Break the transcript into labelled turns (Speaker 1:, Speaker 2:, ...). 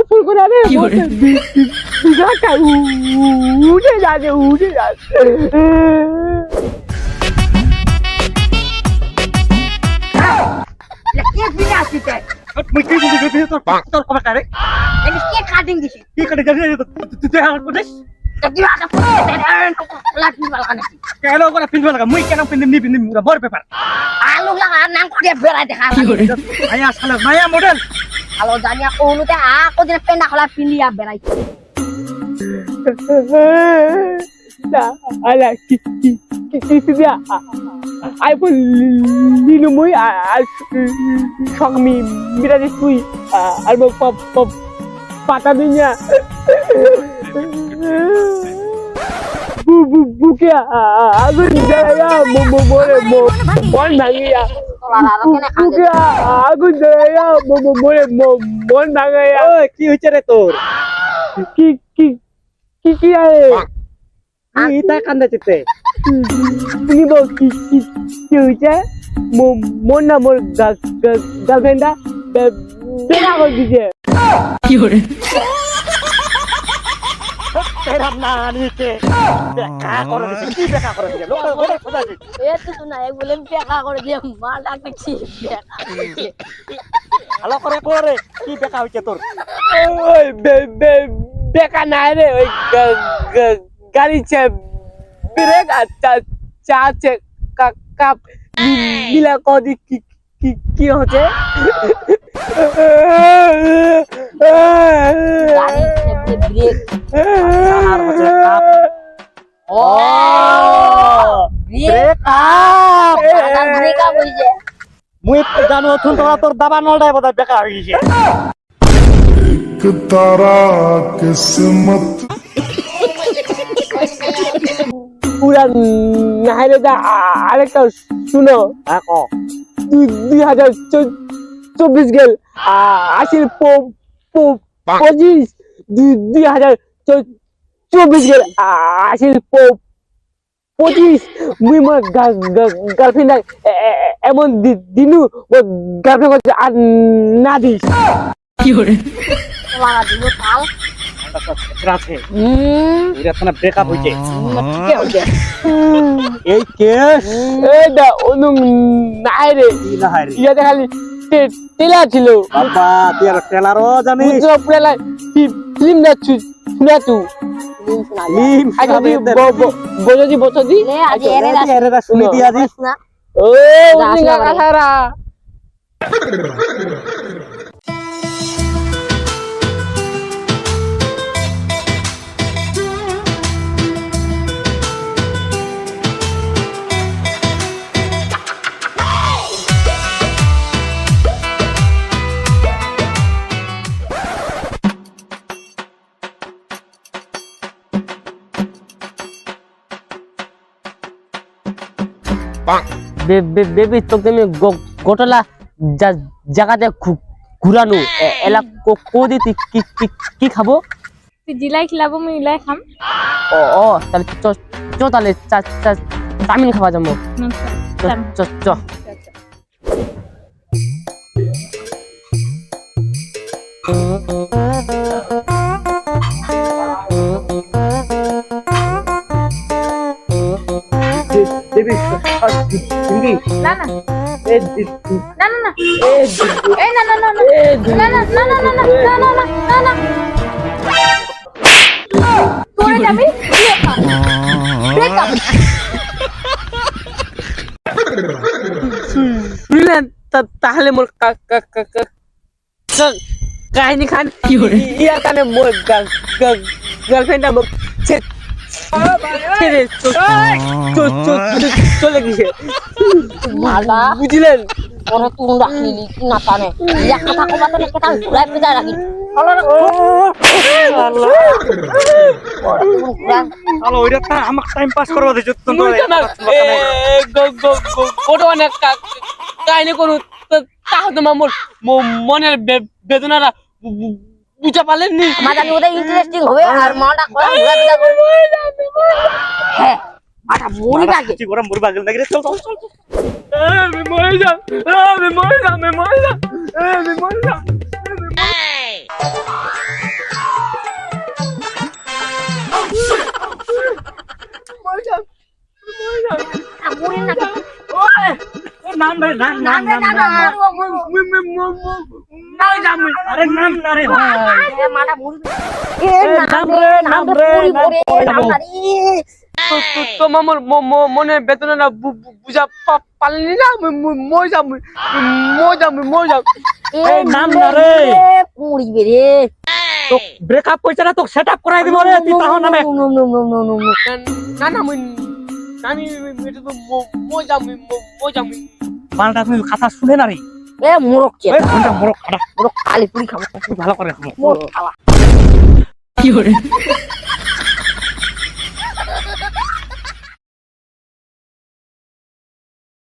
Speaker 1: ফুল করে আরে বিঘাটা উঠে যাচ্ছে
Speaker 2: কে দিনে আসিতে
Speaker 3: মুই কি বুঝি গেছি তোর কথা কারে
Speaker 2: এই কে কাটিং দিছি
Speaker 3: কি করে গেছি তুই আমার কোথায়
Speaker 2: তুই আটা লাঠি বালকা নাকি
Speaker 3: কেন করে পিনবা লাগা মুই কেন পিন নি মুরা বড় পেপার
Speaker 2: আলু লাগা নাম করে বেড়াই দেখা
Speaker 3: মায়া শালা মায়া মডেল
Speaker 2: আলো জানিয়া কোনুতে কোদিন পেন্ডা খোলা পিলিয়া বেড়াই
Speaker 1: ala dia iPhone lino moi song mi mira de tui albo patadinya buke agun jaya more mon nangiya buke agun jaya more mon nangiya
Speaker 3: ওই কি হইছে রে তোর
Speaker 1: কি আয়ে
Speaker 3: তুই তা কান্দা চিতে
Speaker 1: তুমি বল কি হইছে মোর না মোর গার্লফ্রেন্ডা বেলা করে দিছে
Speaker 4: কি করে
Speaker 3: তেরা না নিতে দেখা করে দিছে কি দেখা করে দিছে লোক বলে খোদা দিছে
Speaker 2: এ তো না এক বলেন দেখা করে দিয়ে মা ডাকছি
Speaker 3: ভালো করে করে কি দেখা হইছে তোর
Speaker 1: ওই বেকা নাই রে ওই গাড়ি ব্রেক আর চাচে কাপ মিলা কদি কি হচ্ছে
Speaker 2: ব্রেক
Speaker 3: আর হচ্ছে কাপ
Speaker 2: ও
Speaker 3: ব্রেক আপ
Speaker 2: ব্রেক আপ হইছে
Speaker 3: মুই জানো তুই তোর দাবা নলটাই বোধহয় বেকা হয়ে গেছে
Speaker 5: तारा किस्मत
Speaker 1: পুরা নাইলে দা আরেকটা শুনো
Speaker 3: দেখো
Speaker 1: 2024 গেল আসিল 25 2024 গেল আসিল 25 মুই মোর গার্লফ্রেন্ড এমন দিনু গার্লফ্রেন্ড আর না দিস
Speaker 4: কি করে
Speaker 2: তোমারা দিন কাল
Speaker 3: আছে এটা তো না ব্রেকআপ হইছে
Speaker 2: কে হইছে
Speaker 3: এই কেস
Speaker 1: এইটা অনু নাই রে
Speaker 3: কি না হারি
Speaker 1: ইয়া দেখালি টেলা ছিল
Speaker 3: বাবা তুই আর টেলারও জানিস
Speaker 1: বুঝো প্রেলা ফিল্ম দেখছু শুনা তু
Speaker 3: লিম
Speaker 1: আগে দি বজদি বছদি
Speaker 2: লে আজ
Speaker 3: এরে শুনি দিয়া দি
Speaker 2: না
Speaker 1: ও উনিঙ্গা কাছারা বেবি তোকে আমি গোটলা জায়গাতে ঘুরানো এলা কোদি কি খাবো
Speaker 6: তুই জিলাই খিলাবো মই ইলাই খাম
Speaker 1: ও তাহলে তাহলে চাউমিন খাওয়া যাবো চ দেবী হিন্দি
Speaker 6: না না
Speaker 1: এ
Speaker 6: না না না
Speaker 1: এ
Speaker 6: এই না না না না না না না না না না না না তোরে যাবি ব্রেকআপ
Speaker 1: শুনলেন তাহলে মোর কাহিনী খান ইয়া কানে মোর গার্লফ্রেন্ড আমার চলে গেছে বুঝলেন
Speaker 2: ওরা তুই রাখলি কি না টানে ইয়া কথা কবাতে কেটা ঘুরাই পেজা রাখি
Speaker 3: আল্লাহ আলো ওইটা তা আমাকে টাইম পাস করবা দিছ তো
Speaker 1: মুই জানা গোটো অনেক কাহিনী করু তাহ তোমার মনের বেদনাটা বুঝা পারলেন নি
Speaker 2: আমার জানি ওটা ইন্টারেস্টিং হবে আর মাটা করা ঘোরাফেরা করবে হ্যাঁ মাটা মরি লাগে
Speaker 3: কি গরম মুরবা গেল নাকি চল চল চল
Speaker 1: আমি মরে যাম আমি মরে যাম আমি মরে যাম আমি মরে যাম
Speaker 2: মরি না
Speaker 3: নাম রে নাম নাম নাম আরে নাম না রে ভাই
Speaker 2: মাটা মরি
Speaker 3: নাম রে
Speaker 1: তোমার মনে বেদনা বুঝা পারলি না মই যাম মই যাম মই যাম
Speaker 3: এই নাম না রে
Speaker 2: মরিবে রে
Speaker 3: তো ব্রেকআপ কইছ না তো সেটআপ করাই দিব রে তুই তাহ নামে
Speaker 1: না না আমি এটা তো মই যাম মই যাম
Speaker 3: মালটা তুমি কথা শুনে না রে
Speaker 2: এ মোরক কে
Speaker 3: এই ফোনটা মোরক খাড়া
Speaker 2: মোরক খালি পুরি খাবো
Speaker 3: ভালো করে খাবো
Speaker 2: মোরক খাওয়া
Speaker 4: Fiore.